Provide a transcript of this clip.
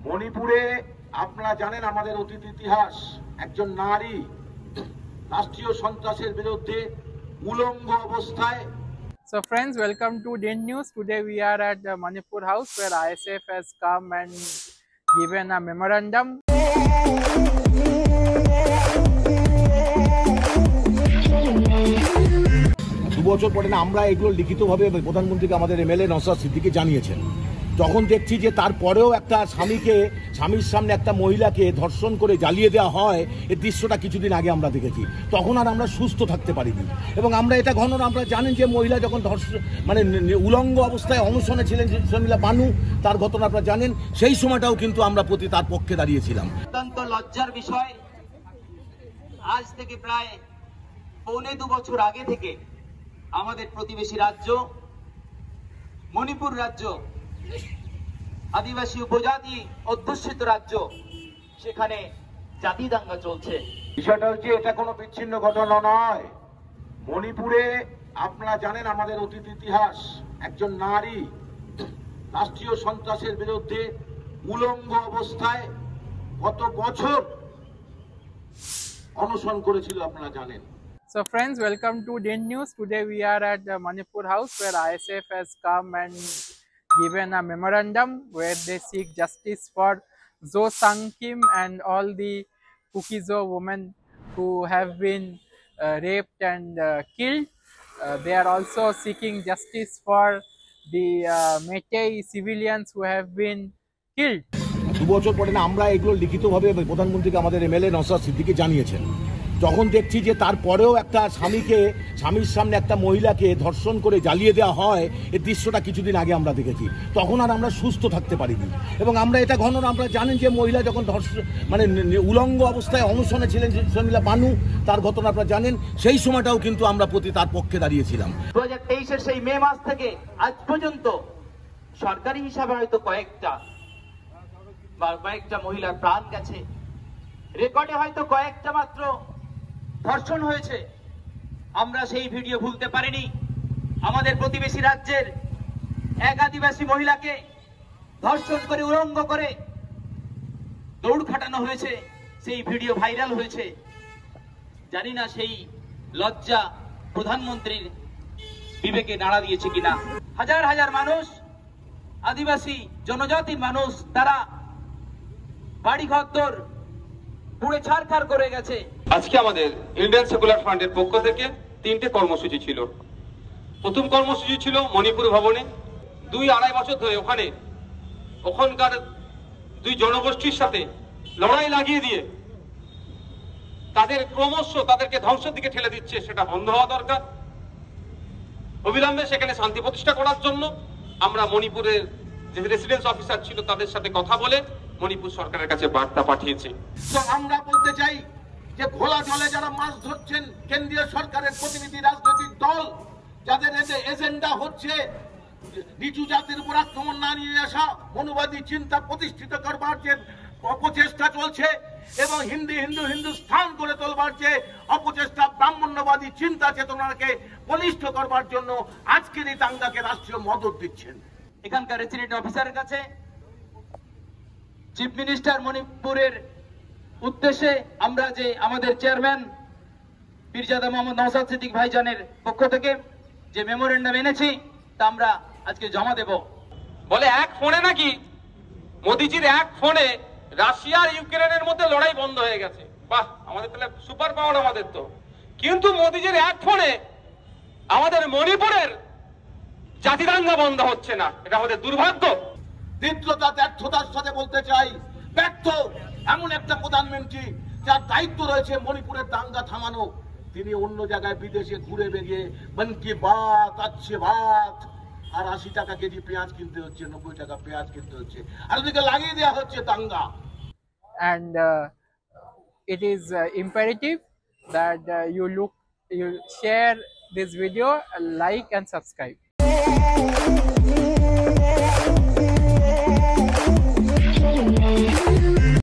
মণিপুরে আপনারা জানেন আমাদের অতীত ইতিহাস, একজন নারী রাষ্ট্রীয় সন্ত্রাসের বিরুদ্ধে উলঙ্গ অবস্থায়। So friends, welcome to DIN News. Today we are at the Manipur house where ISF has come and given a memorandum. দু বছর পরে না আমরা এগুলো লিখিতভাবে প্রধানমন্ত্রীকে আমাদের এমএলএ নওশাদ সিদ্দিকী জানিয়েছেন। যখন দেখছি যে তারপরেও একটা স্বামীর সামনে একটা মহিলাকে ধর্ষণ করে জ্বালিয়ে দেওয়া হয়, এই দৃশ্যটা কিছুদিন আগে আমরা দেখেছি। তখন আর আমরা সুস্থ থাকতে পারিনি এবং আমরা এটা আমরা জানেন যে মহিলা যখন উলঙ্গ অবস্থায় অনশনে ছিলেন শর্মিলা বানু, তার ঘটনা আপনারা জানেন। সেই সময়টাও কিন্তু আমরা তার পক্ষে দাঁড়িয়েছিলাম। অত্যন্ত লজ্জার বিষয়, আজ থেকে প্রায় 1.25 বছর আগে থেকে আমাদের প্রতিবেশী রাজ্য মণিপুর রাজ্য, আদিবাসী উপজাতি অধ্যুষিত রাজ্য, সেখানে জাতি দাঙ্গা চলছে। বিষয়টা হচ্ছে এটা কোনো বিচ্ছিন্ন ঘটনা নয়। মণিপুরে আপনারা জানেন আমাদের অতীত ইতিহাস, একজন নারী রাষ্ট্রীয় সন্ত্রাসের বিরুদ্ধে উলঙ্গ অবস্থায় কত বছর অনশন করেছিল আপনারা জানেন। So friends, welcome to DIN News. Today we are at the Manipur house where ISF has come and given a memorandum where they seek justice for Zo Sang Kim and all the Kuki-Zo women who have been raped and killed. They are also seeking justice for the Meitei civilians who have been killed. 2 বছর পরে না আমরা এগুলো লিখিতভাবে প্রধানমন্ত্রীকে আমাদের MLA Naushad Siddiqui জানিয়েছেন। যখন দেখছি যে তারপরেও একটা স্বামীর সামনে একটা মহিলাকে ধর্ষণ করে জ্বালিয়ে দেওয়া হয়, এই দৃশ্যটা কিছুদিন আগে আমরা দেখেছি। তখন আর আমরা সুস্থ থাকতে পারিনি এবং আমরা এটা আমরা জানেন যে মহিলা যখন উলঙ্গ অবস্থায় অনশনে ছিলেন শর্মিলা বানু, তার ঘটনা আপনারা জানেন। সেই সময়টাও কিন্তু আমরা তার পক্ষে দাঁড়িয়েছিলাম। 2023-এর সেই মে মাস থেকে আজ পর্যন্ত সরকারি হিসাবে হয়তো কয়েকটা মহিলার প্রাণ গেছে, রেকর্ডে হয়তো কয়েকটা মাত্র ধর্ষণ হয়েছে। আমরা সেই ভিডিও ভুলতে পারিনি। আমাদের প্রতিবেশী রাজ্যের এক আদিবাসী মহিলাকে ধর্ষণ করে উলঙ্গ করে দৌড় খাটানো হয়েছে, সেই ভিডিও ভাইরাল হয়েছে। জানি না সেই লজ্জা প্রধানমন্ত্রীর বিবেকে নাড়া দিয়েছে কিনা। হাজার হাজার মানুষ, আদিবাসী জনজাতির মানুষ, তারা বাড়িঘর পুড়ে ছারখার করে গেছে। আজকে আমাদের ইন্ডিয়ান সেকুলার ফ্রন্টের পক্ষ থেকে 3টে কর্মসূচি ছিল। প্রথম কর্মসূচি ছিল মণিপুর ভবনে। 2-2.5 বছর ধরে ওখানকার 2 জনগোষ্ঠীর সাথে লড়াই লাগিয়ে দিয়ে তাদেরকে ধ্বংসের দিকে ঠেলে দিচ্ছে, সেটা বন্ধ হওয়া দরকার। অবিলম্বে সেখানে শান্তি প্রতিষ্ঠা করার জন্য আমরা মণিপুরের যে রেসিডেন্স অফিসার ছিল তাদের সাথে কথা বলে মণিপুর সরকারের কাছে বার্তা পাঠিয়েছি। তো আমরা বলতে চাই যে ঘোলা জলে যারা মাছ ধরছেন কেন্দ্রীয় সরকারের প্রতিনিধি রাজনৈতিক দল, যাদের এজেন্ডা হচ্ছে নিচু জাতির উপর আক্রমণ না নিয়ে আসা, মনুবাদী চিন্তা প্রতিষ্ঠিত করবার যে অপচেষ্টা চলছে এবং হিন্দুস্থান করে তোলবার যে অপচেষ্টা, ব্রাহ্মণ্যবাদী চিন্তা চেতনাকে বলিষ্ঠ করবার জন্য আজকের এই দাঙ্গাকে রাষ্ট্রীয় মদত দিচ্ছেন। এখানকার রেসিডেন্ট অফিসারের কাছে চিফ মিনিস্টার মণিপুরের উদ্দেশ্যে আমরা যে আমাদের চেয়ারম্যান পীরজাদা মোহাম্মদ নওশাদ সিদ্দিক ভাইজানের পক্ষ থেকে যে মেমোরেন্ডাম এনেছি তা আমরা আজকে জমা দেব। বলে এক ফোনে নাকি মোদিজির এক ফোনে রাশিয়া আর ইউক্রেনের মধ্যে লড়াই বন্ধ হয়ে গেছে। বাহ, আমাদের তাহলে সুপার পাওয়ার আমাদের তো। কিন্তু মোদিজির এক ফোনে আমাদের মণিপুরের জাতিদাঙ্গা বন্ধ হচ্ছে না, এটা আমাদের দুর্ভাগ্য। তীব্রতা ব্যর্থতার সাথে বলতে চাই, ব্যর্থ এমন একটা প্রধানমন্ত্রী যার দায়িত্ব রয়েছে মণিপুরের দাঙ্গা থামানো, তিনি অন্য জায়গায় বিদেশে ঘুরে বেরিয়ে মন কি বাত, আচ্ছে বাত, আর 80 টাকা কেজি পেঁয়াজ কিনতে হচ্ছে, 90 টাকা পেঁয়াজ কিনতে হচ্ছে, আর ওদিকে লাগিয়ে দেওয়া হচ্ছে দাঙ্গা। And it is imperative that you share this video, like and subscribe.